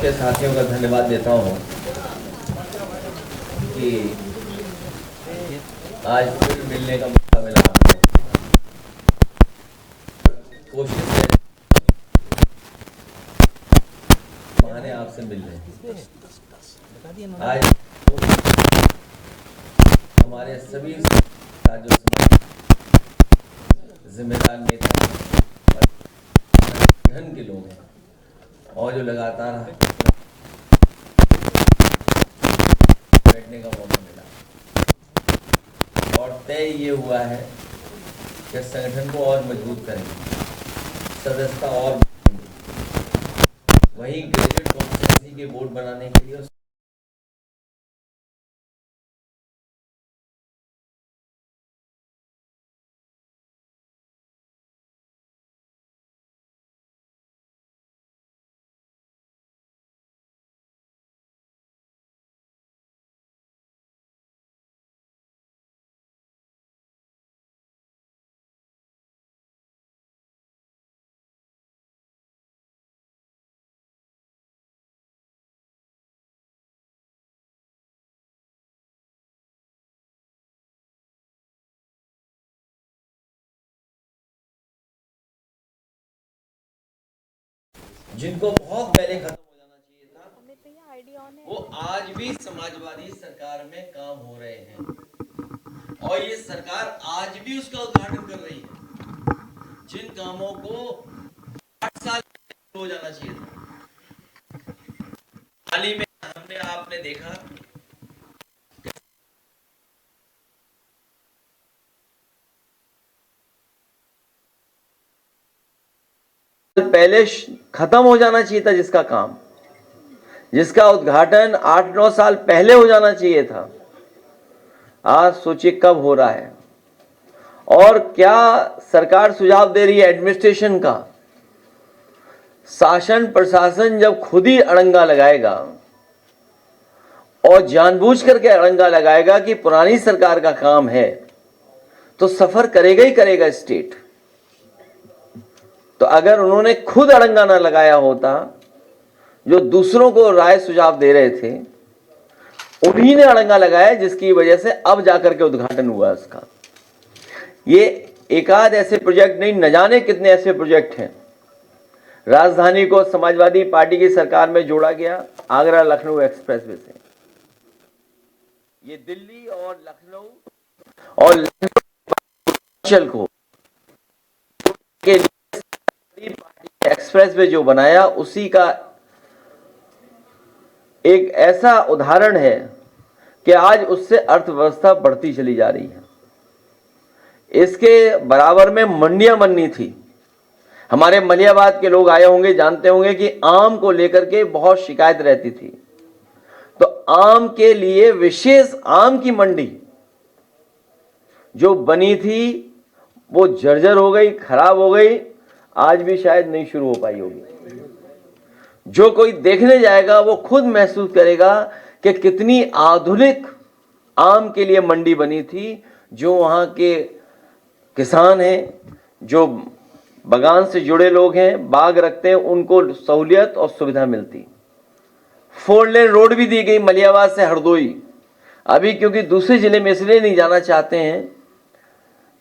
मेरे साथियों का धन्यवाद देता हूँ कि आज फिर मिलने का मौका मिला हमें। कोशिश है बहाने आपसे मिल रहे हैं। आज हमारे सभी साथ जो जिम्मेदार नेता संगठन के लोग हैं और जो लगातार बैठने का मौका मिला और तय ये हुआ है कि संगठन को और मजबूत करेंगे, सदस्यता और वहीं ग्रेजुएट कॉन्फ्रेंसी के बोर्ड बनाने के लिए जिनको बहुत पहले खत्म हो जाना चाहिए था, वो आज भी समाजवादी सरकार में काम हो रहे हैं और ये सरकार आज भी उसका उद्घाटन कर रही है। जिन कामों को 8 साल हो जाना चाहिए था, हाल ही में आपने देखा पहले खत्म हो जाना चाहिए था, जिसका उद्घाटन 8-9 साल पहले हो जाना चाहिए था, आज सोचिए कब हो रहा है। और क्या सरकार सुझाव दे रही है एडमिनिस्ट्रेशन का, शासन प्रशासन जब खुद ही अड़ंगा लगाएगा और जानबूझ करके अड़ंगा लगाएगा कि पुरानी सरकार का काम है, तो सफर करेगा ही करेगा स्टेट। तो अगर उन्होंने खुद अड़ंगा ना लगाया होता, जो दूसरों को राय सुझाव दे रहे थे उन्हीं ने अड़ंगा लगाया, जिसकी वजह से अब जाकर के उद्घाटन हुआ इसका। ये एकाध ऐसे प्रोजेक्ट नहीं, न जाने कितने ऐसे प्रोजेक्ट हैं। राजधानी को समाजवादी पार्टी की सरकार में जोड़ा गया आगरा लखनऊ एक्सप्रेसवे से। ये दिल्ली और लखनऊ और हिमाचल को के एक्सप्रेसवे जो बनाया, उसी का एक ऐसा उदाहरण है कि आज उससे अर्थव्यवस्था बढ़ती चली जा रही है। इसके बराबर में मंडियां बननी थी। हमारे मलियाबाद के लोग आए होंगे, जानते होंगे कि आम को लेकर के बहुत शिकायत रहती थी, तो आम के लिए विशेष आम की मंडी जो बनी थी वो जर्जर हो गई, खराब हो गई, आज भी शायद नहीं शुरू हो पाई होगी। जो कोई देखने जाएगा वो खुद महसूस करेगा कि कितनी आधुनिक आम के लिए मंडी बनी थी। जो वहां के किसान हैं, जो बागान से जुड़े लोग हैं, बाग रखते हैं, उनको सहूलियत और सुविधा मिलती। 4 लेन रोड भी दी गई मलियाबाद से हरदोई। अभी क्योंकि दूसरे जिले में इसलिए नहीं जाना चाहते हैं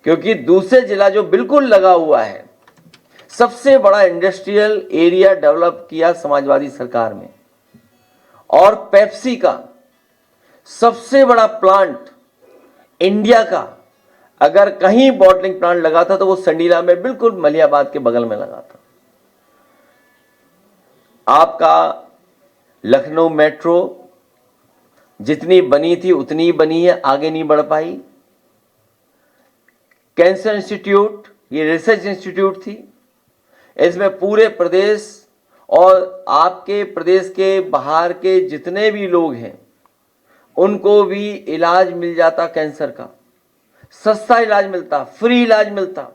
क्योंकि दूसरे जिला जो बिल्कुल लगा हुआ है, सबसे बड़ा इंडस्ट्रियल एरिया डेवलप किया समाजवादी सरकार में, और पेप्सी का सबसे बड़ा प्लांट इंडिया का अगर कहीं बॉटलिंग प्लांट लगा था तो वो संडीला में बिल्कुल मलियाबाद के बगल में लगा था। आपका लखनऊ मेट्रो जितनी बनी थी उतनी ही बनी है, आगे नहीं बढ़ पाई। कैंसर इंस्टीट्यूट, ये रिसर्च इंस्टीट्यूट थी, इसमें पूरे प्रदेश और आपके प्रदेश के बाहर के जितने भी लोग हैं उनको भी इलाज मिल जाता, कैंसर का सस्ता इलाज मिलता, फ्री इलाज मिलता।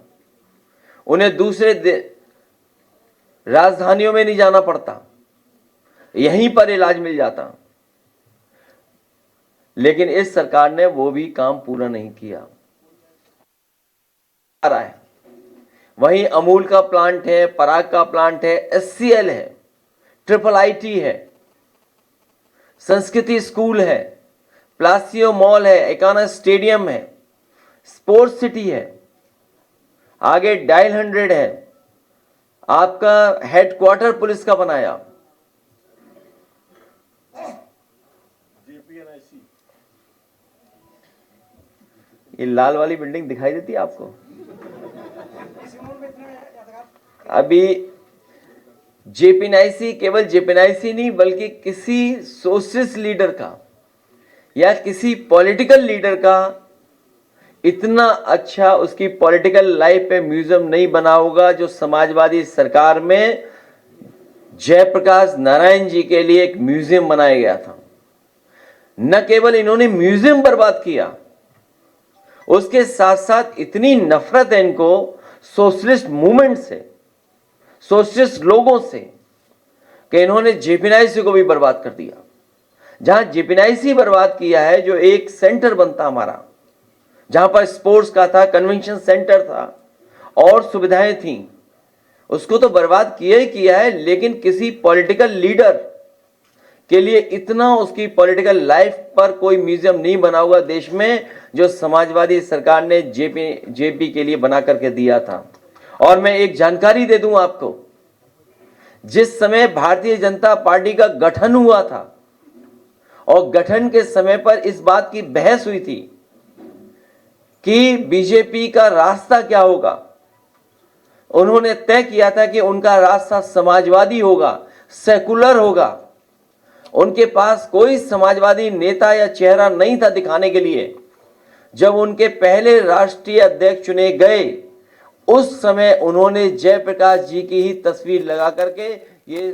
उन्हें दूसरे राजधानियों में नहीं जाना पड़ता, यहीं पर इलाज मिल जाता। लेकिन इस सरकार ने वो भी काम पूरा नहीं किया। आ रहा है, वहीं अमूल का प्लांट है, पराग का प्लांट है, एचसीएल है, ट्रिपल आईटी है, संस्कृति स्कूल है, प्लासियो मॉल है, एकाना स्टेडियम है, स्पोर्ट्स सिटी है, आगे डायल 100 है, आपका हेडक्वार्टर पुलिस का बनाया, ये लाल वाली बिल्डिंग दिखाई देती है आपको? अभी जेपीएनआईसी केवल जेपीएनआईसी नहीं बल्कि किसी सोशलिस्ट लीडर का या किसी पॉलिटिकल लीडर का इतना अच्छा उसकी पॉलिटिकल लाइफ पे म्यूजियम नहीं बना होगा जो समाजवादी सरकार में जयप्रकाश नारायण जी के लिए एक म्यूजियम बनाया गया था। न केवल इन्होंने म्यूजियम बर्बाद किया, उसके साथ साथ इतनी नफरत है इनको सोशलिस्ट मूवमेंट से, सोशलिस्ट लोगों से, कि इन्होंने जेपीएनआईसी को भी बर्बाद कर दिया। जहां जेपीएनआईसी बर्बाद किया है, जो एक सेंटर बनता हमारा, जहां पर स्पोर्ट्स का था, कन्वेंशन सेंटर था और सुविधाएं थी, उसको तो बर्बाद किया ही किया है। लेकिन किसी पॉलिटिकल लीडर के लिए इतना उसकी पॉलिटिकल लाइफ पर कोई म्यूजियम नहीं बना हुआ देश में जो समाजवादी सरकार ने जेपी के लिए बना करके दिया था। और मैं एक जानकारी दे दूं आपको, जिस समय भारतीय जनता पार्टी का गठन हुआ था और गठन के समय पर इस बात की बहस हुई थी कि बीजेपी का रास्ता क्या होगा, उन्होंने तय किया था कि उनका रास्ता समाजवादी होगा, सेकुलर होगा। उनके पास कोई समाजवादी नेता या चेहरा नहीं था दिखाने के लिए। जब उनके पहले राष्ट्रीय अध्यक्ष चुने गए, उस समय उन्होंने जयप्रकाश जी की ही तस्वीर लगा करके ये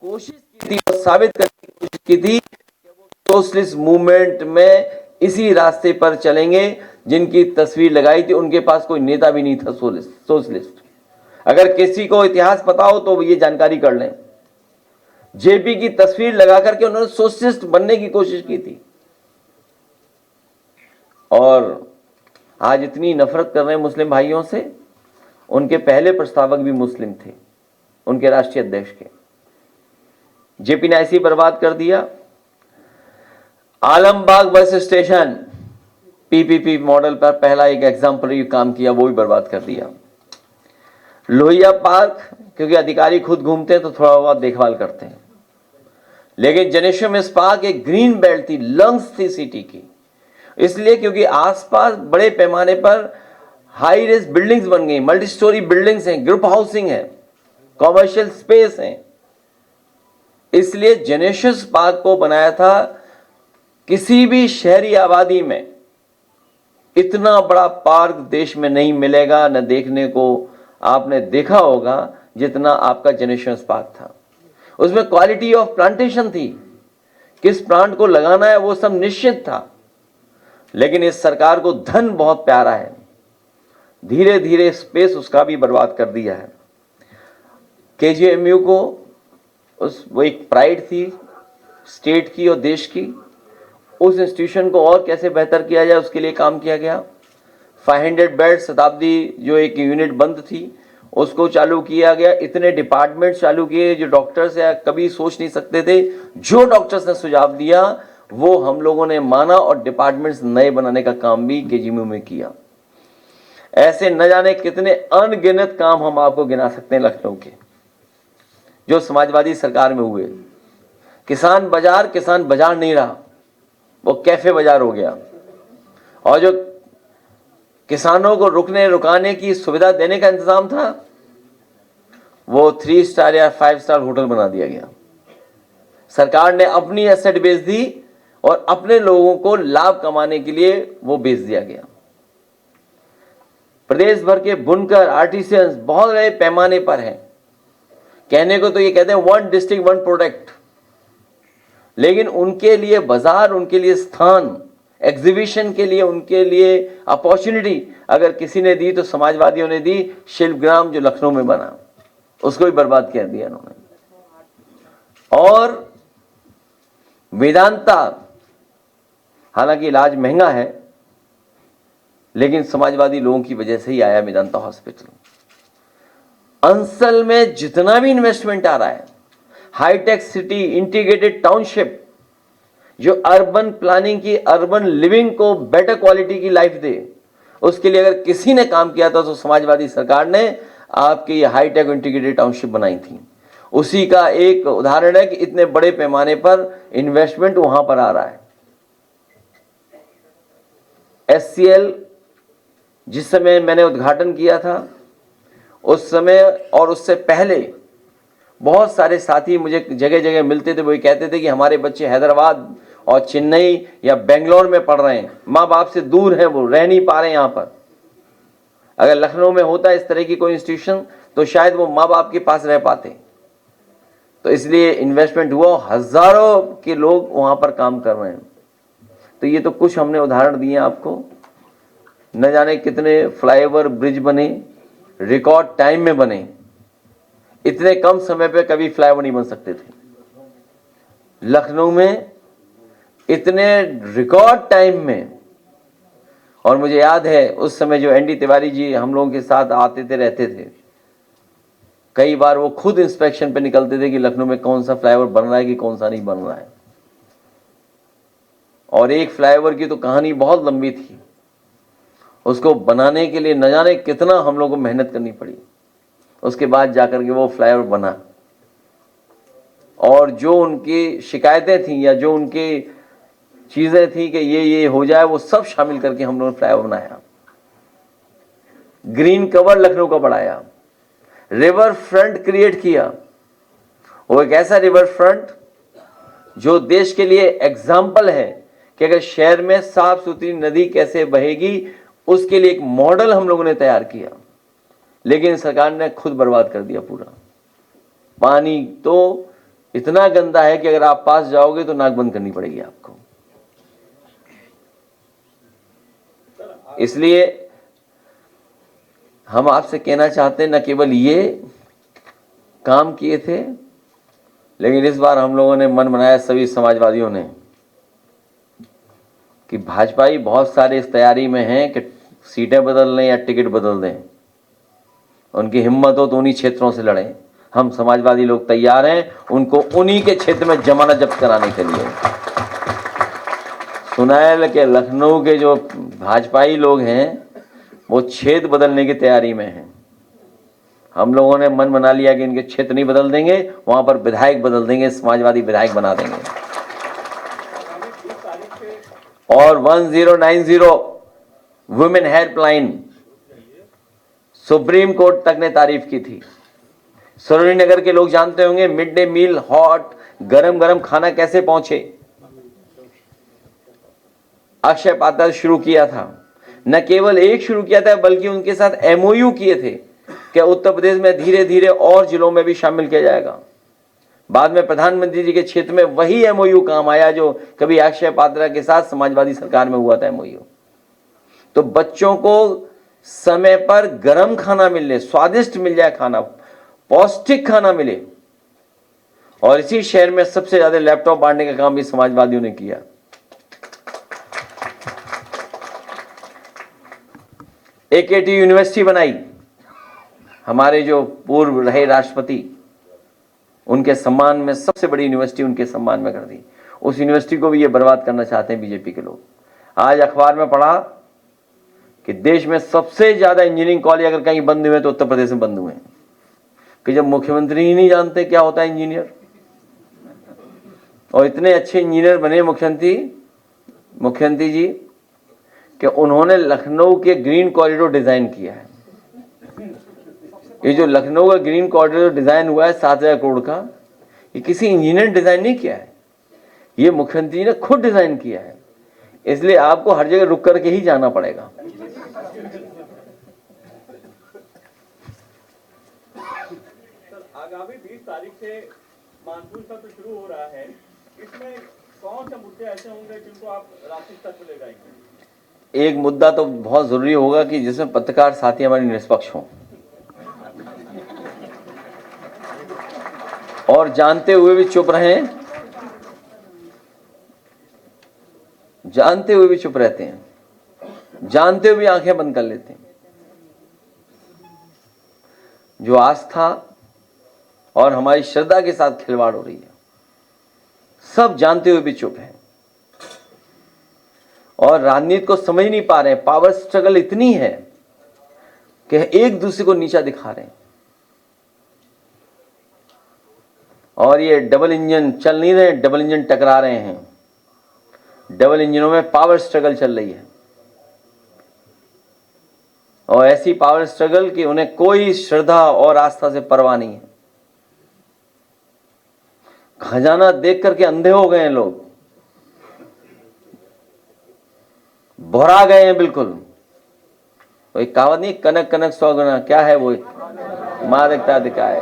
कोशिश की थी और साबित करने की कोशिश की थी कि वो सोशलिस्ट मूवमेंट में इसी रास्ते पर चलेंगे। जिनकी तस्वीर लगाई थी उनके पास कोई नेता भी नहीं था सोशलिस्ट। अगर किसी को इतिहास पता हो तो ये जानकारी कर लें। जेपी की तस्वीर लगा करके उन्होंने सोशलिस्ट बनने की कोशिश की थी। और आज इतनी नफरत कर रहे हैं मुस्लिम भाइयों से, उनके पहले प्रस्तावक भी मुस्लिम थे, उनके राष्ट्रीय अध्यक्ष के। जेपीएनआईसी बर्बाद कर दिया। Alambagh bus station PPP model पर पहला एक एग्जाम्पलरी काम किया, वो भी बर्बाद कर दिया। लोहिया पार्क, क्योंकि अधिकारी खुद घूमते हैं तो थोड़ा बहुत देखभाल करते हैं, लेकिन जनेश्वर मिस पार्क एक ग्रीन बेल्ट थी, लंग्स थी सिटी की, इसलिए क्योंकि आसपास बड़े पैमाने पर हाई रेज बिल्डिंग्स बन गई, मल्टी स्टोरी बिल्डिंग्स हैं, ग्रुप हाउसिंग है, कॉमर्शियल स्पेस है। इसलिए जनेश्वर पार्क को बनाया था। किसी भी शहरी आबादी में इतना बड़ा पार्क देश में नहीं मिलेगा, न देखने को आपने देखा होगा जितना आपका जनेश्वर पार्क था। उसमें क्वालिटी ऑफ प्लांटेशन थी, किस प्लांट को लगाना है वो सब निश्चित था। लेकिन इस सरकार को धन बहुत प्यारा है, धीरे धीरे स्पेस उसका भी बर्बाद कर दिया है। केजीएमयू को वो एक प्राइड थी स्टेट की और देश की, उस इंस्टीट्यूशन को और कैसे बेहतर किया जाए उसके लिए काम किया गया। 500 बेड शताब्दी जो एक यूनिट बंद थी उसको चालू किया गया। इतने डिपार्टमेंट चालू किए जो डॉक्टर्स या कभी सोच नहीं सकते थे। जो डॉक्टर्स ने सुझाव दिया वो हम लोगों ने माना और डिपार्टमेंट्स नए बनाने का काम भी केजीएमयू में किया। ऐसे न जाने कितने अनगिनत काम हम आपको गिना सकते हैं लखनऊ के जो समाजवादी सरकार में हुए। किसान बाजार नहीं रहा, वो कैफे बाजार हो गया। और जो किसानों को रुकाने की सुविधा देने का इंतजाम था वो 3 स्टार या 5 स्टार होटल बना दिया गया। सरकार ने अपनी एसेट बेच दी और अपने लोगों को लाभ कमाने के लिए वो बेच दिया गया। प्रदेश भर के बुनकर आर्टिसियंस बहुत बड़े पैमाने पर हैं। कहने को तो ये कहते हैं 1 डिस्ट्रिक्ट 1 प्रोडक्ट, लेकिन उनके लिए बाजार, उनके लिए स्थान, एग्जीबिशन के लिए उनके लिए अपॉर्चुनिटी अगर किसी ने दी तो समाजवादियों ने दी। शिल्पग्राम जो लखनऊ में बना उसको भी बर्बाद कर दिया उन्होंने। और वेदांता, हालांकि इलाज महंगा है लेकिन समाजवादी लोगों की वजह से ही आया वेदांता हॉस्पिटल। अंसल में जितना भी इन्वेस्टमेंट आ रहा है, हाईटेक सिटी, इंटीग्रेटेड टाउनशिप, जो अर्बन प्लानिंग की, अर्बन लिविंग को बेटर क्वालिटी की लाइफ दे, उसके लिए अगर किसी ने काम किया था तो समाजवादी सरकार ने आपकी ये हाईटेक इंटीग्रेटेड टाउनशिप बनाई थी। उसी का एक उदाहरण है कि इतने बड़े पैमाने पर इन्वेस्टमेंट वहां पर आ रहा है। एससीएल जिस समय मैंने उद्घाटन किया था, उस समय और उससे पहले बहुत सारे साथी मुझे जगह जगह मिलते थे। वो कहते थे कि हमारे बच्चे हैदराबाद और चेन्नई या बेंगलोर में पढ़ रहे हैं, माँ बाप से दूर हैं, वो रह नहीं पा रहे यहाँ पर। अगर लखनऊ में होता इस तरह की कोई इंस्टीट्यूशन तो शायद वो माँ बाप के पास रह पाते। तो इसलिए इन्वेस्टमेंट हुआ, हजारों के लोग वहां पर काम कर रहे हैं। तो ये तो कुछ हमने उदाहरण दिए आपको। न जाने कितने फ्लाईओवर, ब्रिज बने, रिकॉर्ड टाइम में बने। इतने कम समय पे कभी फ्लाईओवर नहीं बन सकते थे। लखनऊ में इतने रिकॉर्ड टाइम में। और मुझे याद है उस समय जो एनडी तिवारी जी हम लोगों के साथ आते थे, रहते थे, कई बार वो खुद इंस्पेक्शन पे निकलते थे कि लखनऊ में कौन सा फ्लाईओवर बन रहा है कि कौन सा नहीं बन रहा है। और एक फ्लाईओवर की तो कहानी बहुत लंबी थी। उसको बनाने के लिए न जाने कितना हम लोगों को मेहनत करनी पड़ी। उसके बाद जाकर के वो फ्लाईओवर बना। और जो उनकी शिकायतें थी या जो उनकी चीजें थी कि ये हो जाए, वो सब शामिल करके हम लोगों ने फ्लाईओवर बनाया। ग्रीन कवर लखनऊ का बढ़ाया, रिवर फ्रंट क्रिएट किया। वो एक ऐसा रिवर फ्रंट जो देश के लिए एग्जाम्पल है कि अगर शहर में साफ सुथरी नदी कैसे बहेगी, उसके लिए एक मॉडल हम लोगों ने तैयार किया। लेकिन सरकार ने खुद बर्बाद कर दिया पूरा। पानी तो इतना गंदा है कि अगर आप पास जाओगे तो नाक बंद करनी पड़ेगी आपको। इसलिए हम आपसे कहना चाहते हैं, न केवल ये काम किए थे, लेकिन इस बार हम लोगों ने मन बनाया, सभी समाजवादियों ने, कि भाजपाई बहुत सारे इस तैयारी में हैं कि सीटें बदल लें या टिकट बदल दें। उनकी हिम्मत हो तो उन्हीं क्षेत्रों से लड़ें। हम समाजवादी लोग तैयार हैं उनको उन्हीं के क्षेत्र में जमानत जब्त कराने के लिए। सुनायल के लखनऊ के जो भाजपाई लोग हैं वो क्षेत्र बदलने की तैयारी में हैं। हम लोगों ने मन बना लिया कि इनके क्षेत्र नहीं बदल देंगे, वहां पर विधायक बदल देंगे, समाजवादी विधायक बना देंगे। और 1090 वुमेन हेल्पलाइन सुप्रीम कोर्ट तक ने तारीफ की थी। सरोजिनी नगर के लोग जानते होंगे मिड डे मील, हॉट गरम गरम खाना कैसे पहुंचे। अक्षय पात्र शुरू किया था, न केवल एक शुरू किया था बल्कि उनके साथ एमओयू किए थे कि उत्तर प्रदेश में धीरे धीरे और जिलों में भी शामिल किया जाएगा। बाद में प्रधानमंत्री जी के क्षेत्र में वही एमओयू काम आया जो कभी अक्षय पात्र के साथ समाजवादी सरकार में हुआ था एमओयू। तो बच्चों को समय पर गर्म खाना मिले, स्वादिष्ट मिल जाए खाना, पौष्टिक खाना मिले। और इसी शहर में सबसे ज्यादा लैपटॉप बांटने का काम भी समाजवादियों ने किया। एकेटी यूनिवर्सिटी बनाई, हमारे जो पूर्व रहे राष्ट्रपति, उनके सम्मान में सबसे बड़ी यूनिवर्सिटी उनके सम्मान में कर दी। उस यूनिवर्सिटी को भी ये बर्बाद करना चाहते हैं बीजेपी के लोग। आज अखबार में पढ़ा कि देश में सबसे ज्यादा इंजीनियरिंग कॉलेज अगर कहीं बंद हुए तो उत्तर प्रदेश में बंद हुए हैं। कि जब मुख्यमंत्री ही नहीं जानते क्या होता है इंजीनियर, और इतने अच्छे इंजीनियर बने मुख्यमंत्री जी कि उन्होंने लखनऊ के ग्रीन कॉरिडोर डिजाइन किया है। ये जो लखनऊ का ग्रीन कॉरिडोर डिजाइन हुआ है 7,000 करोड़ का, ये किसी इंजीनियर ने डिजाइन नहीं किया है, ये मुख्यमंत्री ने खुद डिजाइन किया है। इसलिए आपको हर जगह रुक करके ही जाना पड़ेगा। आगामी 20 तारीख से मानसून सत्र शुरू हो रहा है, इसमें कौन से मुद्दे ऐसे होंगे जिनको आप राष्ट्रीय स्तर पर ले जाएंगे? एक मुद्दा तो बहुत जरूरी होगा कि जिसमें पत्रकार साथी हमारे निष्पक्ष हों और जानते हुए भी चुप रहें, जानते हुए भी चुप रहते हैं, जानते हुए भी आंखें बंद कर लेते हैं। जो आस्था और हमारी श्रद्धा के साथ खिलवाड़ हो रही है, सब जानते हुए भी चुप हैं। और राजनीति को समझ नहीं पा रहे हैं। पावर स्ट्रगल इतनी है कि एक दूसरे को नीचा दिखा रहे हैं। और ये डबल इंजन चल नहीं रहे, डबल इंजन टकरा रहे हैं। डबल इंजनों में पावर स्ट्रगल चल रही है, और ऐसी पावर स्ट्रगल कि उन्हें कोई श्रद्धा और आस्था से परवाह नहीं है। खजाना देख करके अंधे हो गए हैं लोग, भुरा गए हैं बिल्कुल। वही कहावत नहीं, कनक कनक 100 गुना, क्या है वो, माँ दिखता दिखाए।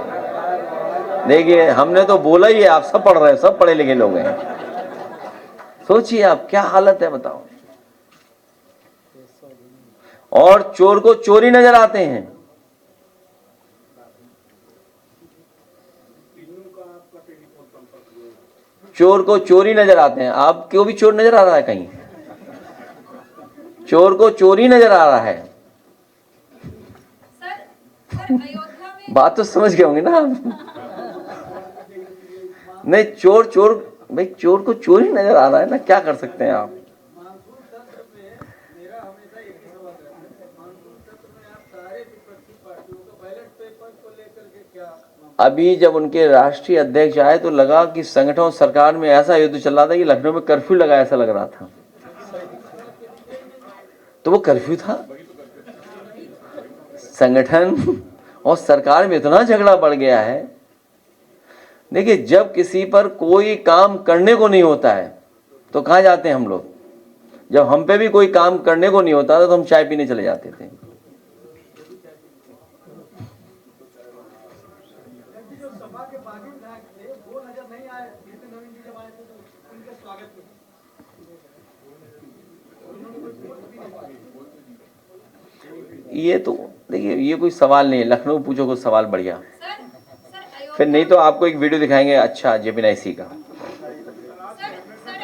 देखिए हमने तो बोला ही है, आप सब पढ़ रहे हैं, सब पढ़े लिखे लोग हैं। सोचिए आप क्या हालत है, बताओ। और चोर को चोरी नजर आते हैं। चोर को चोरी नजर आते हैं। आपको भी चोर नजर आ रहा है कहीं? चोर को चोरी नजर आ रहा है। बात तो समझ गए होंगे ना आप? नहीं, चोर चोर भाई, चोर को चोरी नजर आ रहा है ना, क्या कर सकते हैं आप? अभी जब उनके राष्ट्रीय अध्यक्ष आए तो लगा कि संगठन और सरकार में ऐसा युद्ध चल रहा था कि लखनऊ में कर्फ्यू लगा, ऐसा लग रहा था। तो वो कर्फ्यू था। संगठन और सरकार में इतना झगड़ा बढ़ गया है। देखिए, जब किसी पर कोई काम करने को नहीं होता है तो कहाँ जाते हैं हम लोग? जब हम पे भी कोई काम करने को नहीं होता था तो हम चाय पीने चले जाते थे। ये तो देखिए, ये कोई सवाल नहीं है। लखनऊ पूछो कोई सवाल बढ़िया, फिर नहीं तो आपको एक वीडियो दिखाएंगे अच्छा जेपीएनआईसी का। सर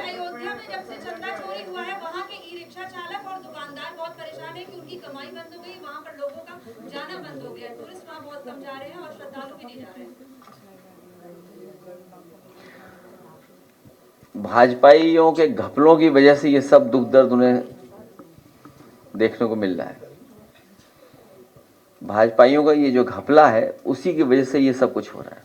अयोध्या में जब से चंदा चोरी हुआ है, वहाँ के ई रिक्शा चालक और दुकानदार बहुत परेशान है कि उनकी कमाई बंद हो गई, वहाँ पर लोगों का जाना बंद हो गया। टूरिस्ट वहाँ बहुत कम जा रहे हैं और श्रद्धालु भी नहीं जा रहे हैं। भाजपाइयों के घपलों की वजह से ये सब दुख दर्द उन्हें देखने को मिल रहा है। भाजपाइयों का ये जो घपला है, उसी की वजह से ये सब कुछ हो रहा है।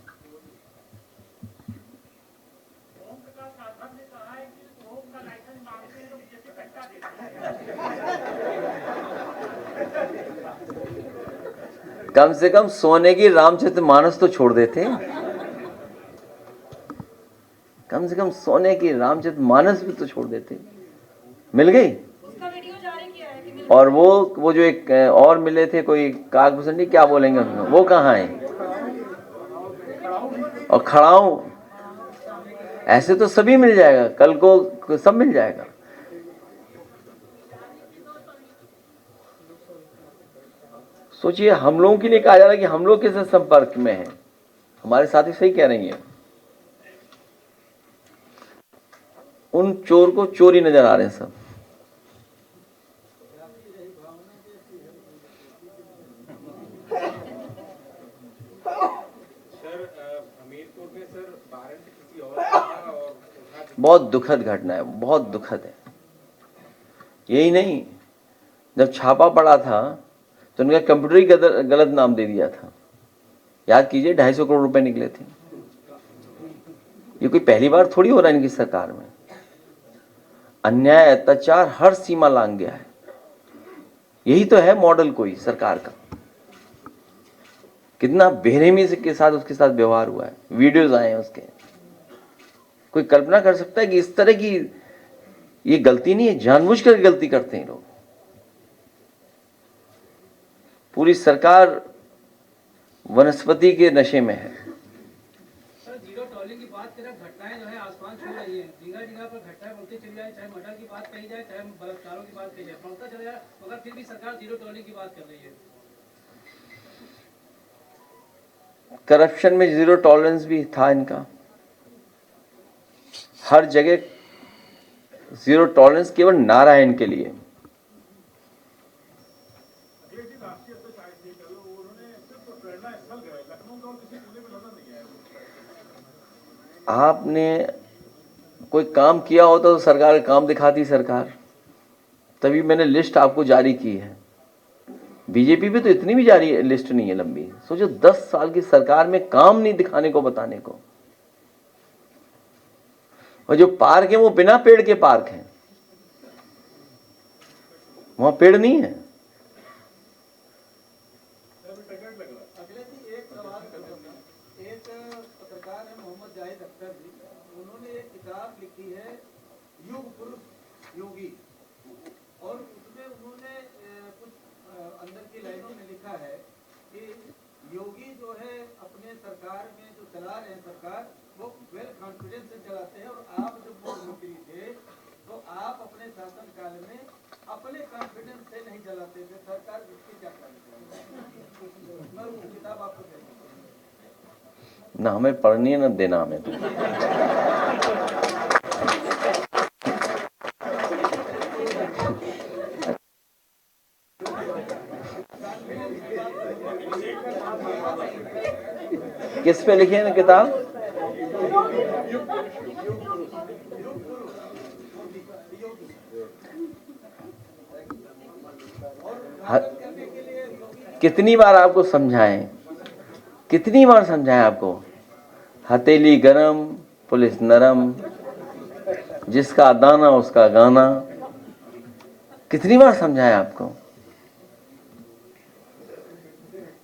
कम से कम सोने की रामचरितमानस तो छोड़ देते। कम से कम सोने की रामचरितमानस भी तो छोड़ देते। मिल गई उसका वीडियो जारी किया है कि और वो जो एक और मिले थे, कोई कागभूषणी क्या बोलेंगे उनको, वो कहाँ है? और खड़ाऊं, ऐसे तो सभी मिल जाएगा, कल को सब मिल जाएगा। सोचिए, हम लोगों के लिए कहा जा रहा है कि हम लोग किससे संपर्क में हैं। हमारे साथी सही कह रही हैं, उन चोर को चोरी नजर आ रहे हैं सब। बहुत दुखद घटना है, बहुत दुखद है। यही नहीं, जब छापा पड़ा था तो उनका कंप्यूटर ही गलत नाम दे दिया था। याद कीजिए, 250 करोड़ रुपए निकले थे। ये कोई पहली बार थोड़ी हो रहा है इनकी सरकार में। अन्याय अत्याचार हर सीमा लांघ गया है। यही तो है मॉडल कोई सरकार का। कितना बेरहमी के साथ उसके साथ व्यवहार हुआ है, वीडियोज आए हैं उसके। कोई कल्पना कर सकता है कि इस तरह की ये गलती नहीं है, जानबूझकर गलती करते हैं लोग। पूरी सरकार वनस्पति के नशे में है। सर, जीरो टॉलिंग की बात करें, घटनाएं जो है आसमान छू रही है। जगह जगह पर घटनाएं बढ़ती चली जाए, चाहे मर्डर की बात कही जाए, चाहे बलात्कारों की बात कही जाए, बढ़ता चला जाए, मगर फिर भी सरकार जीरो टॉलिंग की बात कर रही है। करप्शन में जीरो टॉलरेंस भी था इनका। हर जगह जीरो टॉलरेंस केवल नारा है इनके लिए। आपने कोई काम किया होता तो सरकार काम दिखाती। सरकार तभी मैंने लिस्ट आपको जारी की है। बीजेपी पे तो इतनी भी जारी लिस्ट नहीं है लंबी। सोचो 10 साल की सरकार में काम नहीं दिखाने को, बताने को। और जो पार्क है वो बिना पेड़ के पार्क हैं, वहां पेड़ नहीं है। अखिलेश जी, एक सवाल करूंगा। एक पत्रकार है मोहम्मद जाहिद अख्तर जी, उन्होंने एक किताब लिखी है युग पुरुष योगी, और उसमें उन्होंने कुछ अंदर की लाइनों में लिखा है कि योगी जो है अपने सरकार में जो चला रहे हैं सरकार, वो वेल कॉन्फिडेंस से चलाते हैं, और आप जब मुख्यमंत्री थे तो आप अपने शासनकाल में अपने कॉन्फिडेंस से नहीं चलाते थे सरकार। इसकी क्या मैं वो किताब आपको ना हमें पढ़नी है ना देना हमें तो। किस पे लिखी है ना किताब? कितनी बार आपको समझाएं, कितनी बार समझाएं आपको? हथेली गरम पुलिस नरम, जिसका दाना उसका गाना। कितनी बार समझाएं आपको?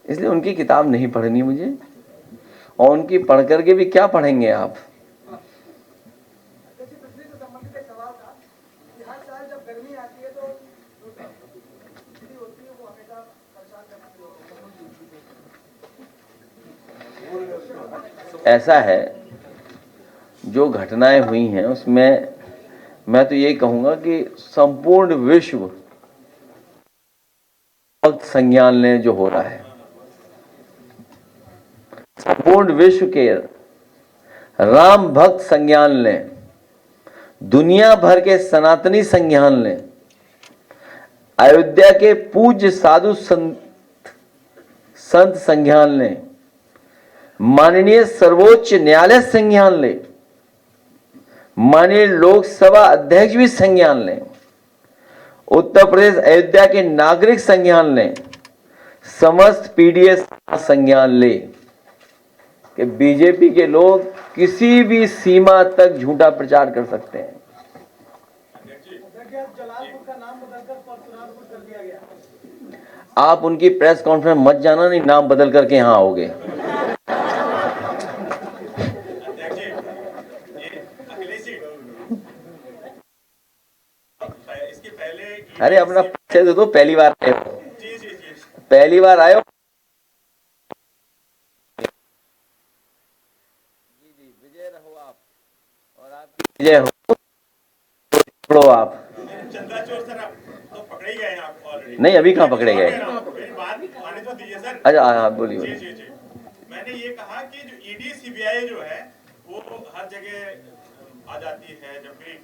इसलिए उनकी किताब नहीं पढ़नी मुझे, और उनकी पढ़ करके भी क्या पढ़ेंगे आप? ऐसा है, जो घटनाएं हुई हैं उसमें मैं तो ये कहूंगा कि संपूर्ण विश्व भक्त संज्ञान लें जो हो रहा है। संपूर्ण विश्व के राम भक्त संज्ञान लें, दुनिया भर के सनातनी संज्ञान लें, अयोध्या के पूज्य साधु संत संज्ञान लें, माननीय सर्वोच्च न्यायालय संज्ञान ले, माननीय लोकसभा अध्यक्ष भी संज्ञान लें, उत्तर प्रदेश अयोध्या के नागरिक संज्ञान लें, समस्त पीडीएस संज्ञान ले कि बीजेपी के लोग किसी भी सीमा तक झूठा प्रचार कर सकते हैं। जलालपुर का नाम बदलकर परशुरामपुर कर दिया गया। आप उनकी प्रेस कॉन्फ्रेंस मत जाना, नहीं नाम बदल करके यहां आओगे। अरे अपना परिचय दे दो, पहली बार आए हो। पहली बार आए हो। जी विजय रहो आप, और आपकी विजय हो आप। चंदा चोर सर आप तो पकड़े गए हैं आप ऑलरेडी। नहीं, अभी कहाँ पकड़े गए? मेरी बात आने तो दीजिए सर। अच्छा हाँ बोलिए। जी मैंने ये कहा कि जो ईडी सीबीआई जो है वो हर जगह आ जाती है, जब भी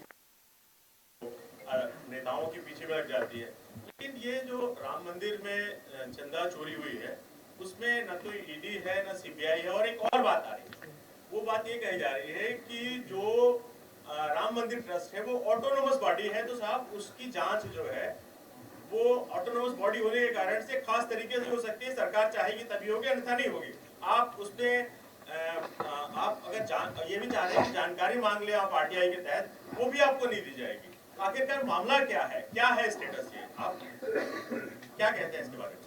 नेताओं के पीछे लग जाती है, लेकिन ये जो राम मंदिर में चंदा चोरी हुई है उसमें न तो ईडी है न सीबीआई है, और एक और बात आ रही है, वो बात ये कही जा रही है कि जो राम मंदिर ट्रस्ट है वो ऑटोनोमस बॉडी है, तो साहब उसकी जांच जो है वो ऑटोनोमस बॉडी होने के कारण से खास तरीके से हो सकती है, सरकार चाहेगी तभी होगी अन्यथा नहीं होगी। आप उसमें आप अगर ये भी चाह रहे हैं कि जानकारी मांग ले आप आरटीआई के तहत, वो भी आपको नहीं दी जाएगी। आखिरकार मामला क्या है स्टेटस ये, आप क्या कहते हैं इसके बारे में?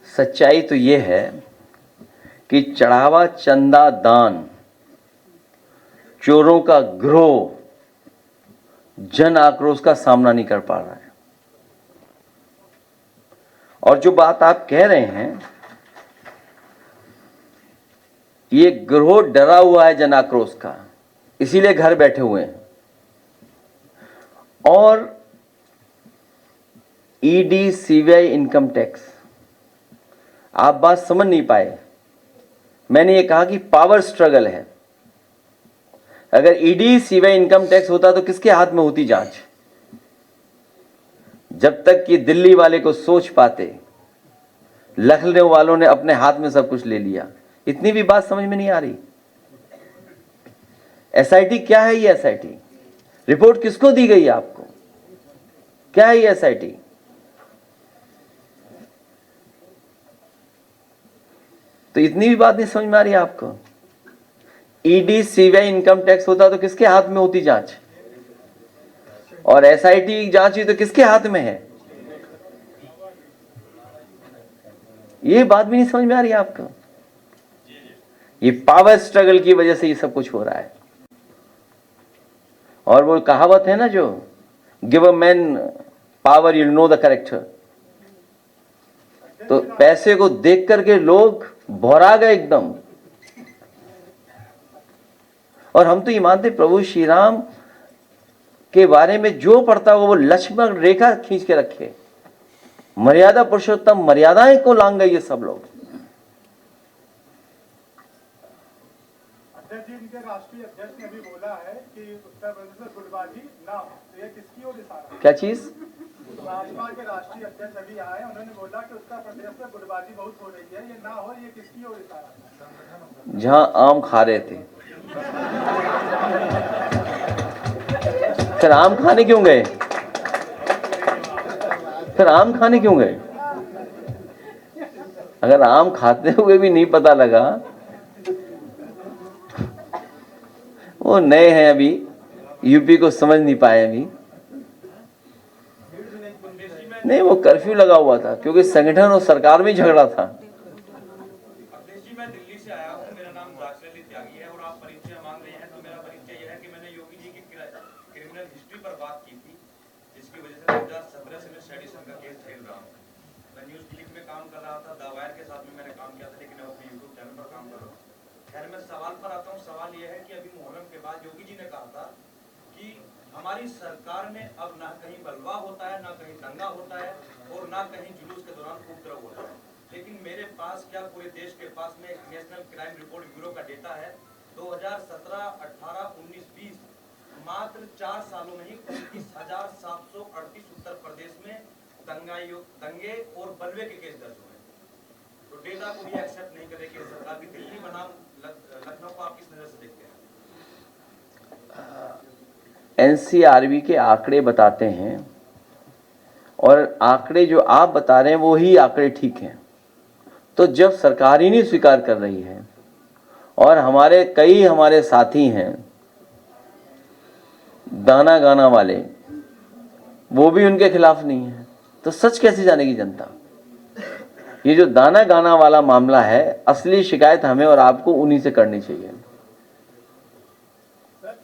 सच्चाई तो ये है कि चढ़ावा चंदा दान चोरों का गिरोह जन आक्रोश का सामना नहीं कर पा रहा है। और जो बात आप कह रहे हैं, ये गिरोह डरा हुआ है जन आक्रोश का, इसीलिए घर बैठे हुए हैं। और ईडी सीबीआई इनकम टैक्स, आप बात समझ नहीं पाए। मैंने ये कहा कि पावर स्ट्रगल है। अगर ईडी सीबीआई इनकम टैक्स होता तो किसके हाथ में होती जांच? जब तक कि दिल्ली वाले को सोच पाते, लखनऊ वालों ने अपने हाथ में सब कुछ ले लिया। इतनी भी बात समझ में नहीं आ रही। एसआईटी क्या है? ये एसआईटी रिपोर्ट किसको दी गई आपको? क्या है ये एसआईटी? तो इतनी भी बात नहीं समझ में आ रही आपको? ईडी सीबीआई इनकम टैक्स होता तो किसके हाथ में होती जांच, और एसआईटी जांच हुई तो किसके हाथ में है? ये बात भी नहीं समझ में आ रही है आपको? ये पावर स्ट्रगल की वजह से ये सब कुछ हो रहा है। और वो कहावत है ना, जो give a man power you know the character. तो पैसे को देख करके लोग भौरा गए एकदम। और हम तो ये मानते प्रभु श्री राम के बारे में जो पढ़ता हो वो लक्ष्मण रेखा खींच के रखे। मर्यादा पुरुषोत्तम मर्यादाएं को लांग गए ये सब लोग। अध्यक्ष जी, इनके राष्ट्रीय अध्यक्ष ने भी बोला है कि उत्तर प्रदेश में गुटबाजी ना हो, तो ये किसकी ओर इशारा है? क्या चीज? भाजपा के राष्ट्रीय अध्यक्ष अभी आए, उन्होंने बोला कि उत्तर प्रदेश में गुटबाजी बहुत हो रही है, ये ना हो, ये किसकी ओर इशारा है? जहां आम खा रहे थे, फिर आम खाने क्यों गए? फिर आम खाने क्यों गए? अगर आम खाते हुए भी नहीं पता लगा, वो नए हैं अभी, यूपी को समझ नहीं पाए अभी। नहीं, वो कर्फ्यू लगा हुआ था क्योंकि संगठन और सरकार में झगड़ा था। अखिलेश जी, मैं दिल्ली से आया हूँ, मेरा नाम द्राक्षायणी त्यागी है और आप परिचय मांग रहे हैं, तो मेरा परिचय यह है कि मैंने योगी जी की क्रिमिनल हिस्ट्री पर बात की थी, जिसकी वजह से 2017 से मैं सेडिशन का केस झेल रहा हूँ। मैं न्यूज क्लिक में काम कर रहा था, दावायर के साथ में मैंने काम किया था, लेकिन अब अपने यूट्यूब चैनल पर काम कर रहा हूँ। खैर, मैं सवाल पर आता हूँ। सवाल यह है कि अभी मुहर्रम के बाद योगी जी ने कहा था कि हमारी सरकार में अब ना कहीं बलवा होता है, ना कहीं दंगा होता है और ना कहीं जुलूस के दौरान उपद्रव होता है। लेकिन मेरे पास, क्या पूरे देश के पास में एक नेशनल क्राइम रिपोर्ट ब्यूरो का डेटा है, 2017, 18, 19, 20 मात्र 4 सालों में ही 29,738 उत्तर प्रदेश में दंगे और बलवे के केस दर्ज हुए। तो डेटा को भी एक्सेप्ट नहीं करे कि सरकार की दिल्ली बनाम लखनऊ को आप किस नजर से देखते हैं? एनसीआरबी के आंकड़े बताते हैं, और आंकड़े जो आप बता रहे हैं वो ही आंकड़े ठीक हैं। तो जब सरकार ही नहीं स्वीकार कर रही है, और हमारे साथी हैं दाना गाना वाले, वो भी उनके खिलाफ नहीं है, तो सच कैसे जानेगी जनता? ये जो दाना गाना वाला मामला है, असली शिकायत हमें और आपको उन्हीं से करनी चाहिए। सर,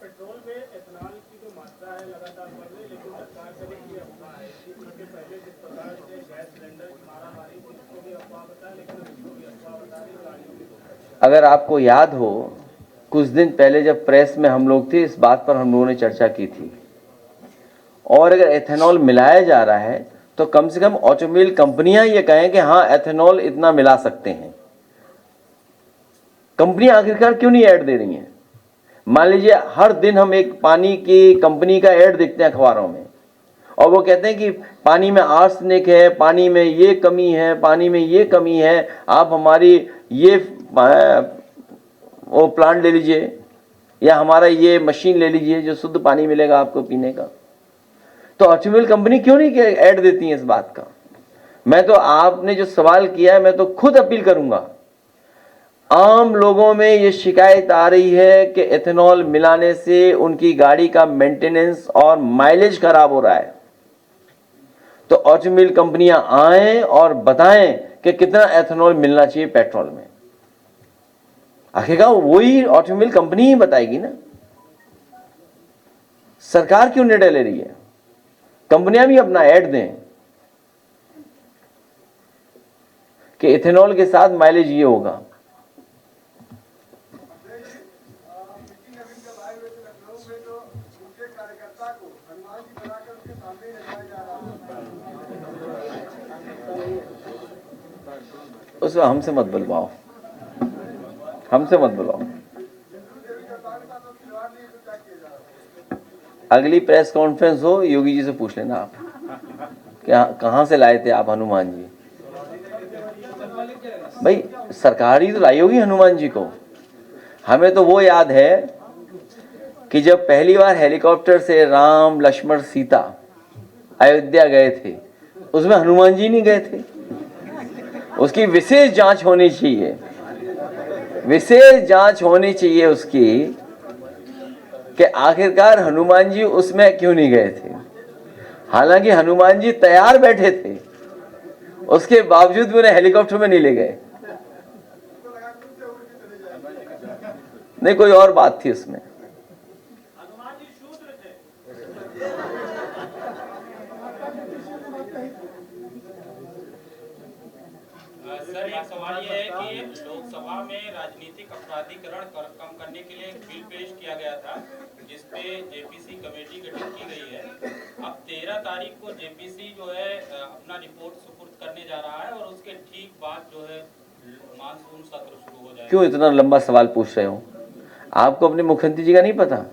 पेट्रोल में एथेनॉल की जो मात्रा है लगातार बढ़ रही है, लेकिन सरकार से भी ये अफवाह है कि इसके पहले जिस प्रकार से गैस सिलेंडर की मारामारी थी, उसको भी अफवाह बताया, लेकिन इसको भी अफवाह बता रही गाड़ियों की। अगर आपको याद हो, कुछ दिन पहले जब प्रेस में हम लोग थे, इस बात पर हम लोगों ने चर्चा की थी। और अगर एथेनॉल मिलाया जा रहा है तो कम से कम ऑटोमोबाइल कंपनियां ये कहें कि हाँ, एथेनॉल इतना मिला सकते हैं। कंपनियां आखिरकार क्यों नहीं ऐड दे रही हैं? मान लीजिए हर दिन हम एक पानी की कंपनी का ऐड देखते हैं अखबारों में, और वो कहते हैं कि पानी में आर्सेनिक है, पानी में ये कमी है, पानी में ये कमी है, आप हमारी ये वो प्लांट ले लीजिए, या हमारा ये मशीन ले लीजिए जो शुद्ध पानी मिलेगा आपको पीने का। तो ऑटोमोबाइल कंपनी क्यों नहीं ऐड देती है इस बात का? मैं तो, आपने जो सवाल किया है, मैं तो खुद अपील करूंगा। आम लोगों में ये शिकायत आ रही है कि एथेनॉल मिलाने से उनकी गाड़ी का मेंटेनेंस और माइलेज खराब हो रहा है। तो ऑटोमोबाइल कंपनियां आएं और बताएं कि कितना एथेनॉल मिलना चाहिए पेट्रोल में। आखिरकार वही ऑटोमोबाइल कंपनी ही बताएगी ना। सरकार क्यों निर्णय ले रही है? कंपनियां भी अपना ऐड दें कि इथेनॉल के साथ माइलेज ये होगा। उसमें हमसे मत बुलवाओ, हमसे मत बुलाओ। अगली प्रेस कॉन्फ्रेंस हो, योगी जी से पूछ लेना आप क्या कहां से लाए थे आप हनुमान जी। भाई सरकार ही तो लाई होगी हनुमान जी को। हमें तो वो याद है कि जब पहली बार हेलीकॉप्टर से राम लक्ष्मण सीता अयोध्या गए थे, उसमें हनुमान जी नहीं गए थे। उसकी विशेष जांच होनी चाहिए, विशेष जांच होनी चाहिए उसकी, कि आखिरकार हनुमान जी उसमें क्यों नहीं गए थे। हालांकि हनुमान जी तैयार बैठे थे, उसके बावजूद भी उन्हें हेलीकॉप्टर में नहीं ले गए। नहीं, कोई और बात थी उसमें। सर, एक सवाल ये है कि लोकसभा में राजनीतिक अपराधीकरण कम करने के लिए एक बिल पेश किया गया था, जिसपे जेपीसी कमेटी गठित की गई है। अब 13 तारीख को जेपीसी जो है अपना रिपोर्ट सुपुर्द करने जा रहा है और उसके ठीक बाद जो है मानसून सत्र शुरू हो जाएगा। क्यों इतना लंबा सवाल पूछ रहे हो? आपको अपने मुख्यमंत्री जी का नहीं पता?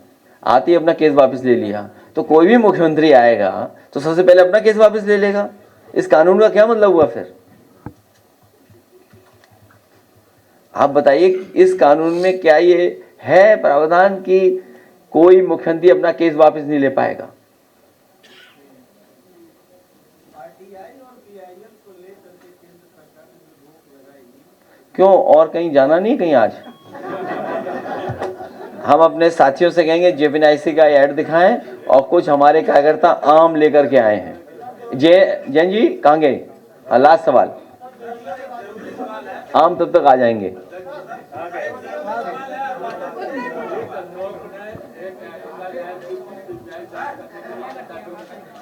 आते ही अपना केस वापस ले लिया। तो कोई भी मुख्यमंत्री आएगा तो सबसे पहले अपना केस वापस ले लेगा। इस कानून का क्या मतलब हुआ फिर? आप बताइए, इस कानून में क्या ये है प्रावधान कि कोई मुख्यमंत्री अपना केस वापस नहीं ले पाएगा? आरटीआई और बीआईएल को लेकर के केंद्र सरकार ने रोक लगाई। क्यों, और कहीं जाना नहीं? कहीं आज हम अपने साथियों से कहेंगे जेपीएनआईसी का ऐड दिखाएं, और कुछ हमारे कार्यकर्ता आम लेकर के आए हैं। जैन जी कहाँ गए? लास्ट सवाल, आम तब तक आ जाएंगे।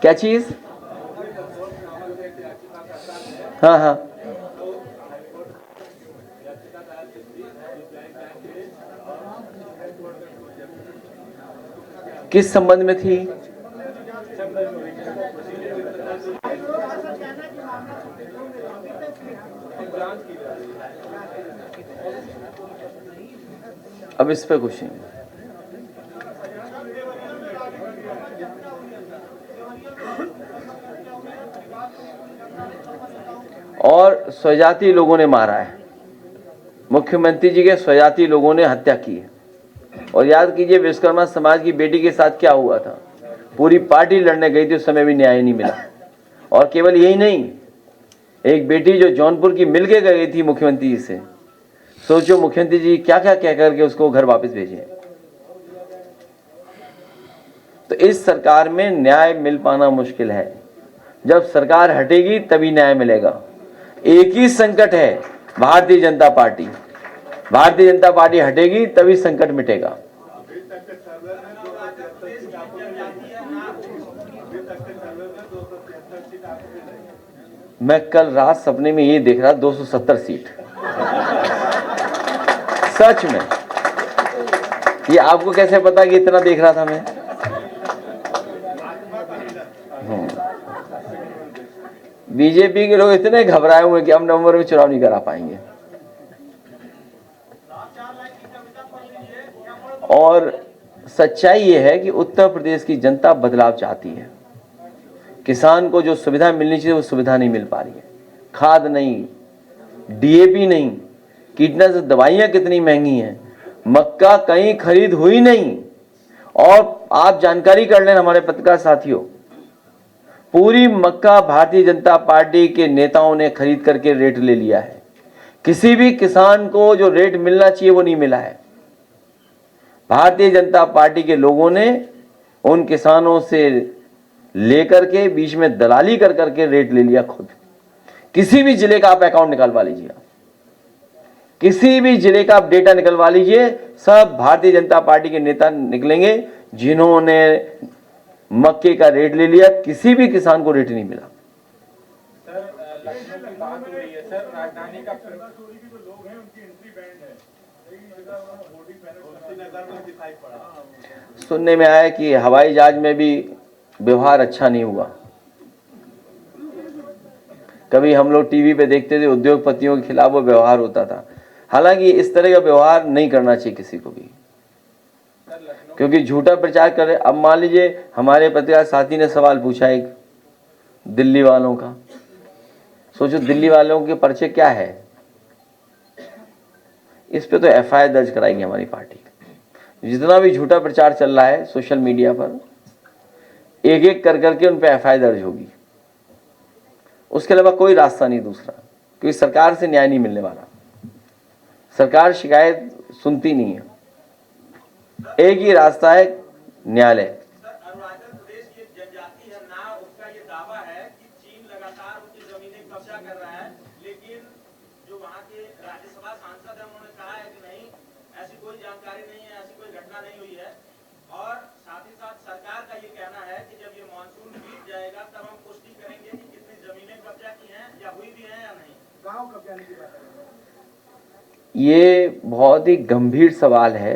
क्या चीज? हाँ हाँ, किस संबंध में थी? अब इस पे कुछ नहीं। और स्वजाति लोगों ने मारा है, मुख्यमंत्री जी के स्वजाति लोगों ने हत्या की है। और याद कीजिए विश्वकर्मा समाज की बेटी के साथ क्या हुआ था। पूरी पार्टी लड़ने गई थी, उस समय भी न्याय नहीं मिला। और केवल यही नहीं, एक बेटी जो जौनपुर की मिलके गई थी मुख्यमंत्री जी से, सोचो मुख्यमंत्री जी क्या क्या कह करके उसको घर वापस भेजे। तो इस सरकार में न्याय मिल पाना मुश्किल है। जब सरकार हटेगी तभी न्याय मिलेगा। एक ही संकट है, भारतीय जनता पार्टी। भारतीय जनता पार्टी हटेगी तभी संकट मिटेगा। मैं कल रात सपने में ये देख रहा 270 सीट। सच में। ये आपको कैसे पता कि इतना देख रहा था मैं? बीजेपी के लोग इतने घबराए हुए कि हम नवंबर में चुनाव नहीं करा पाएंगे। और सच्चाई ये है कि उत्तर प्रदेश की जनता बदलाव चाहती है। किसान को जो सुविधा मिलनी चाहिए वो सुविधा नहीं मिल पा रही है। खाद नहीं, डीएपी नहीं, कीटनाशक दवाइयां कितनी महंगी हैं, मक्का कहीं खरीद हुई नहीं। और आप जानकारी कर लें हमारे पत्रकार साथियों, पूरी मक्का भारतीय जनता पार्टी के नेताओं ने खरीद करके रेट ले लिया है। किसी भी किसान को जो रेट मिलना चाहिए वो नहीं मिला है। भारतीय जनता पार्टी के लोगों ने उन किसानों से लेकर के बीच में दलाली कर करके रेट ले लिया खुद। किसी भी जिले का आप अकाउंट निकलवा लीजिए, किसी भी जिले का आप डेटा निकलवा लीजिए, सब भारतीय जनता पार्टी के नेता निकलेंगे जिन्होंने मक्के का रेट ले लिया। किसी भी किसान को रेट नहीं मिला। लखनऊ की बात हो रही है सर, राजधानी का सुनने में आया कि हवाई जहाज में भी व्यवहार अच्छा नहीं हुआ। कभी हम लोग टीवी पे देखते थे उद्योगपतियों के खिलाफ वो व्यवहार होता था। हालांकि इस तरह का व्यवहार नहीं करना चाहिए किसी को भी, क्योंकि झूठा प्रचार करे। अब मान लीजिए हमारे पत्रकार साथी ने सवाल पूछा एक दिल्ली वालों का, सोचो दिल्ली वालों के पर्चे क्या है। इस पे तो एफआईआर दर्ज कराएगी हमारी पार्टी। जितना भी झूठा प्रचार चल रहा है सोशल मीडिया पर, एक एक कर करके उन पर FIR दर्ज होगी। उसके अलावा कोई रास्ता नहीं दूसरा, क्योंकि सरकार से न्याय नहीं मिलने वाला। सरकार शिकायत सुनती नहीं है, एक ही रास्ता है, न्यायालय। अरुणाचल प्रदेश ये जनजाति है ना, उसका ये दावा है कि चीन लगातार उनकी जमीनें कब्जा कर रहा है, लेकिन जो वहाँ के राज्यसभा सांसद है उन्होंने कहा है कि नहीं, ऐसी कोई जानकारी नहीं है, ऐसी कोई घटना नहीं हुई है। और साथ ही साथ सरकार का ये कहना है कि जब ये मानसून बीत जाएगा तब हम पुष्टि करेंगे कि कितनी जमीनें कब्जा की हैं या हुई भी हैं या नहीं। गांव कब्जाने की बात है। ये बहुत ही गंभीर सवाल है।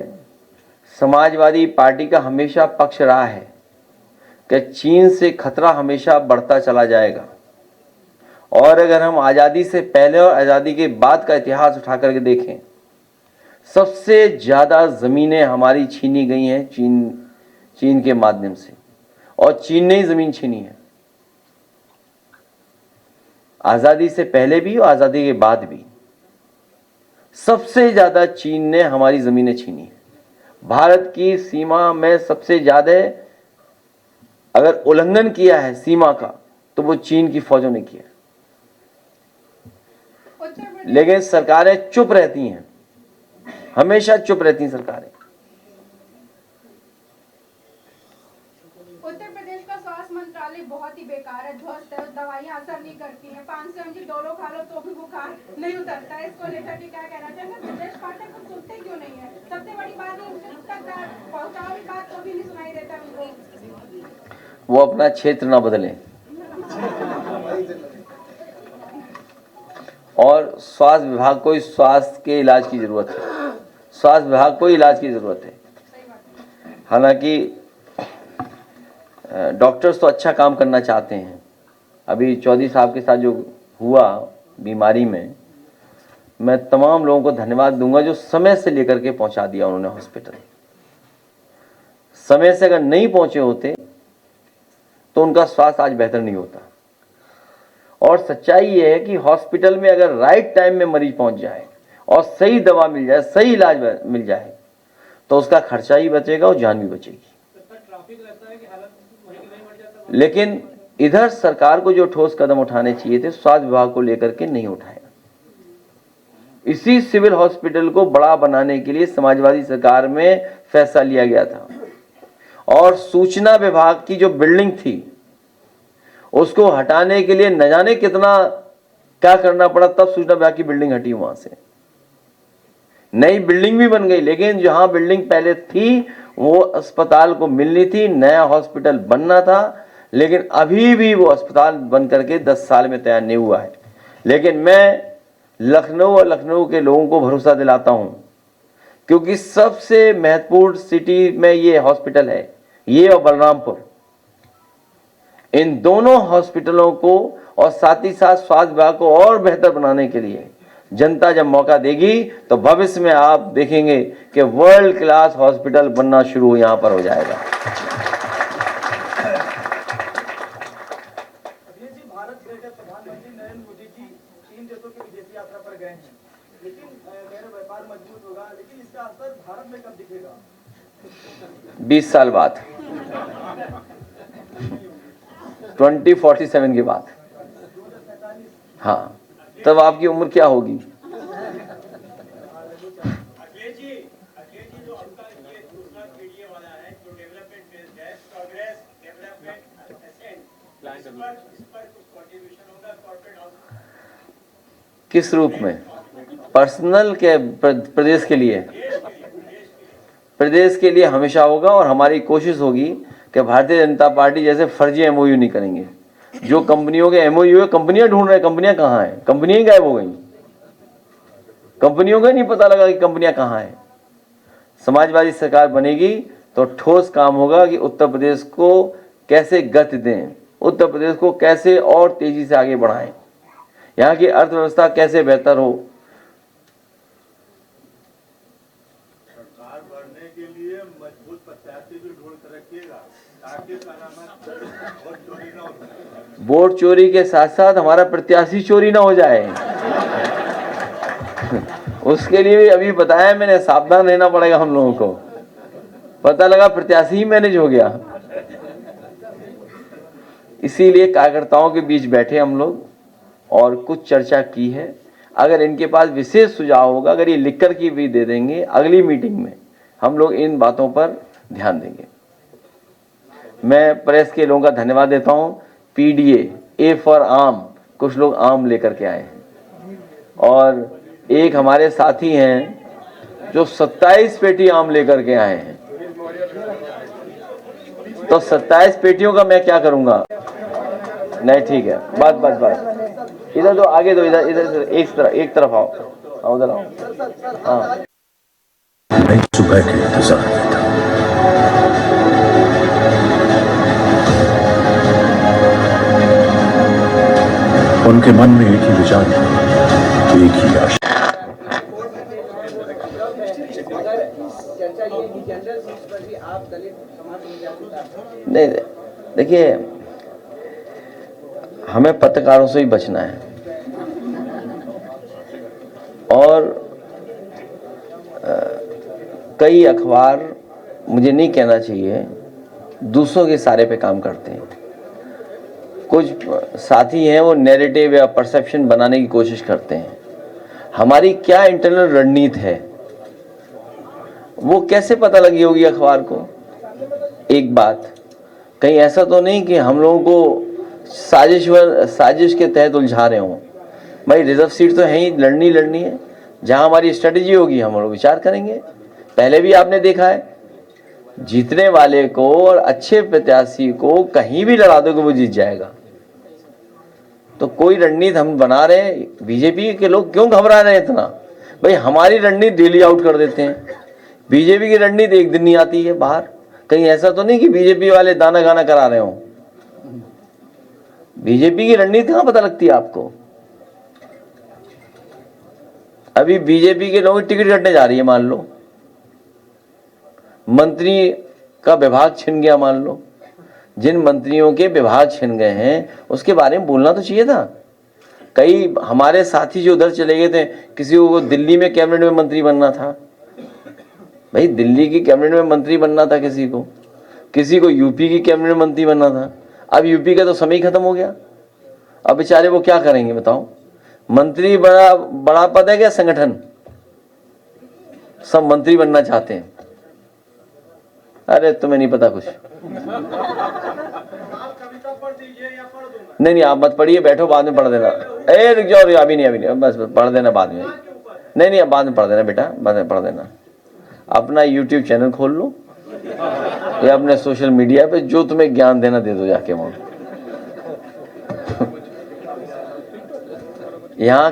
समाजवादी पार्टी का हमेशा पक्ष रहा है कि चीन से खतरा हमेशा बढ़ता चला जाएगा। और अगर हम आज़ादी से पहले और आज़ादी के बाद का इतिहास उठा करके देखें, सबसे ज़्यादा ज़मीनें हमारी छीनी गई हैं चीन के माध्यम से, और चीन ने ही ज़मीन छीनी है, आज़ादी से पहले भी और आज़ादी के बाद भी। सबसे ज़्यादा चीन ने हमारी ज़मीनें छीनी है। भारत की सीमा में सबसे ज़्यादा अगर उल्लंघन किया है सीमा का तो वो चीन की फौजों ने किया। लेकिन सरकारें चुप रहती हैं, हमेशा चुप रहती हैं सरकारें। उत्तर प्रदेश का स्वास्थ्य मंत्रालय बहुत ही बेकार है, ध्वस्त है, दवाइयां असर नहीं करती हैं, 500 mg डोलो खा लो तो भी बुखार नहीं उतरता है। इसको लेकर के क्या कहना चाहिए? प्रदेश पाठक कुछ सुनते क्यों नहीं है? सबसे बड़ी बात है उनके तक पहुंचाओ भी बात तो भी नहीं सुनाई देता उनको। वो अपना क्षेत्र ना बदलें। और स्वास्थ्य विभाग को स्वास्थ्य के इलाज की जरूरत है, स्वास्थ्य विभाग को इलाज की जरूरत है। हालांकि डॉक्टर्स तो अच्छा काम करना चाहते हैं। अभी चौधरी साहब के साथ जो हुआ बीमारी में, मैं तमाम लोगों को धन्यवाद दूंगा जो समय से लेकर के पहुंचा दिया उन्होंने हॉस्पिटल। समय से अगर नहीं पहुंचे होते तो उनका स्वास्थ्य आज बेहतर नहीं होता। और सच्चाई ये है कि हॉस्पिटल में अगर राइट टाइम में मरीज पहुंच जाए और सही दवा मिल जाए, सही इलाज मिल जाए, तो उसका खर्चा ही बचेगा और जान भी बचेगी। लेकिन इधर सरकार को जो ठोस कदम उठाने चाहिए थे, स्वास्थ्य विभाग को लेकर के नहीं उठाया। इसी सिविल हॉस्पिटल को बड़ा बनाने के लिए समाजवादी सरकार में फैसला लिया गया था, और सूचना विभाग की जो बिल्डिंग थी उसको हटाने के लिए न जाने कितना क्या करना पड़ा, तब सूचना विभाग की बिल्डिंग हटी। वहां से नई बिल्डिंग भी बन गई, लेकिन जहां बिल्डिंग पहले थी वो अस्पताल को मिलनी थी, नया हॉस्पिटल बनना था, लेकिन अभी भी वो अस्पताल बन करके 10 साल में तैयार नहीं हुआ है। लेकिन मैं लखनऊ और लखनऊ के लोगों को भरोसा दिलाता हूं, क्योंकि सबसे महत्वपूर्ण सिटी में ये हॉस्पिटल है, ये और बलरामपुर। इन दोनों हॉस्पिटलों को और साथ ही साथ स्वास्थ्य विभाग को और बेहतर बनाने के लिए जनता जब मौका देगी तो भविष्य में आप देखेंगे कि वर्ल्ड क्लास हॉस्पिटल बनना शुरू यहां पर हो जाएगा। भारत गए थे प्रधानमंत्री नरेंद्र मोदी जी 3 देशों की विदेश यात्रा पर गए हैं, लेकिन कह रहे व्यापार मजबूत होगा, लेकिन इसका असर भारत में कब दिखेगा? 20 साल बाद, 2047 के बाद। हाँ, तब आपकी उम्र क्या होगी? अखिलेश जी जो आपका ये दूसरा मीडिया वाला है जो डेवलपमेंट बेस्ड है, प्रोग्रेस डेवलपमेंट एसेंट, इस पर कुछ कंट्रीब्यूशन होगा कॉर्पोरेट हाउस? किस रूप में? पर्सनल के प्रदेश के लिए? प्रदेश के लिए हमेशा होगा, और हमारी कोशिश होगी कि भारतीय जनता पार्टी जैसे फर्जी MOU नहीं करेंगे। जो कंपनियों के MOU है, कंपनियां ढूंढ रहे, कंपनियां कहाँ हैं? कंपनियां गायब हो गई, कंपनियों का नहीं पता लगा कि कंपनियां कहाँ हैं। समाजवादी सरकार बनेगी तो ठोस काम होगा कि उत्तर प्रदेश को कैसे गति दें, उत्तर प्रदेश को कैसे और तेजी से आगे बढ़ाएं, यहाँ की अर्थव्यवस्था कैसे बेहतर हो। सरकार बढ़ने के लिए मजबूत प्रत्याशी भी ढूंढ कर रखिएगा ताकि वोट चोरी ना हो। वोट चोरी के साथ साथ हमारा प्रत्याशी चोरी ना हो जाए उसके लिए भी अभी बताया मैंने, सावधान रहना पड़ेगा हम लोगों को। पता लगा प्रत्याशी ही मैनेज हो गया। इसीलिए कार्यकर्ताओं के बीच बैठे हम लोग और कुछ चर्चा की है। अगर इनके पास विशेष सुझाव होगा, अगर ये लिख कर की भी दे देंगे, अगली मीटिंग में हम लोग इन बातों पर ध्यान देंगे। मैं प्रेस के लोगों का धन्यवाद देता हूं। पीडीए, ए फॉर आम, कुछ लोग आम लेकर के आए हैं और एक हमारे साथी हैं जो 27 पेटी आम लेकर के आए हैं। तो 27 पेटियों का मैं क्या करूंगा? नहीं, ठीक है, बस इधर दो, आगे दो, इधर एक तरफ आओ, उधर आओ। हाँ, मैं सुबह के इंतजार में था। उनके मन में एक ही विचार था, एक ही आशा। नहीं, देखिए, हमें पत्रकारों से ही बचना है और कई अखबार, मुझे नहीं कहना चाहिए, दूसरों के सारे पे काम करते हैं। कुछ साथी हैं वो नैरेटिव या परसेप्शन बनाने की कोशिश करते हैं। हमारी क्या इंटरनल रणनीति है वो कैसे पता लगी होगी अखबार को? एक बात, कहीं ऐसा तो नहीं कि हम लोगों को साजिश के तहत उलझा रहे हों। भाई रिजर्व सीट तो है ही, लड़नी है। जहां हमारी स्ट्रेटेजी होगी हम लोग विचार करेंगे। पहले भी आपने देखा है, जीतने वाले को और अच्छे प्रत्याशी को कहीं भी लड़ा दोगे वो जीत जाएगा। तो कोई रणनीति हम बना रहे हैं। बीजेपी के लोग क्यों घबरा रहे हैं इतना? भाई हमारी रणनीति डेली आउट कर देते हैं। बीजेपी की रणनीति एक दिन नहीं आती है बाहर। कहीं ऐसा तो नहीं कि बीजेपी वाले दाना गाना करा रहे हो? बीजेपी की रणनीति कहां पता लगती है आपको? अभी बीजेपी के लोगों की टिकट कटने जा रही है, मान लो मंत्री का विभाग छिन गया, मान लो जिन मंत्रियों के विभाग छिन गए हैं उसके बारे में बोलना तो चाहिए था। कई हमारे साथी जो उधर चले गए थे, किसी को दिल्ली में कैबिनेट में मंत्री बनना था। भाई दिल्ली की कैबिनेट में मंत्री बनना था, किसी को यूपी की कैबिनेट में मंत्री बनना था। अब यूपी का तो समय खत्म हो गया। अब बेचारे वो क्या करेंगे बताओ? मंत्री बड़ा पद है क्या? संगठन सब मंत्री बनना चाहते हैं। अरे तुम्हें नहीं पता कुछ। नहीं, आप मत पढ़िए, बैठो, बाद में पढ़ देना। रुक जाओ, अभी नहीं, बस पढ़ देना बाद में। नहीं, अब बाद में पढ़ देना बेटा, बाद में पढ़ देना। अपना YouTube चैनल खोल लो या अपने सोशल मीडिया पे जो तुम्हें ज्ञान देना दे दो जाके वहां। यहाँ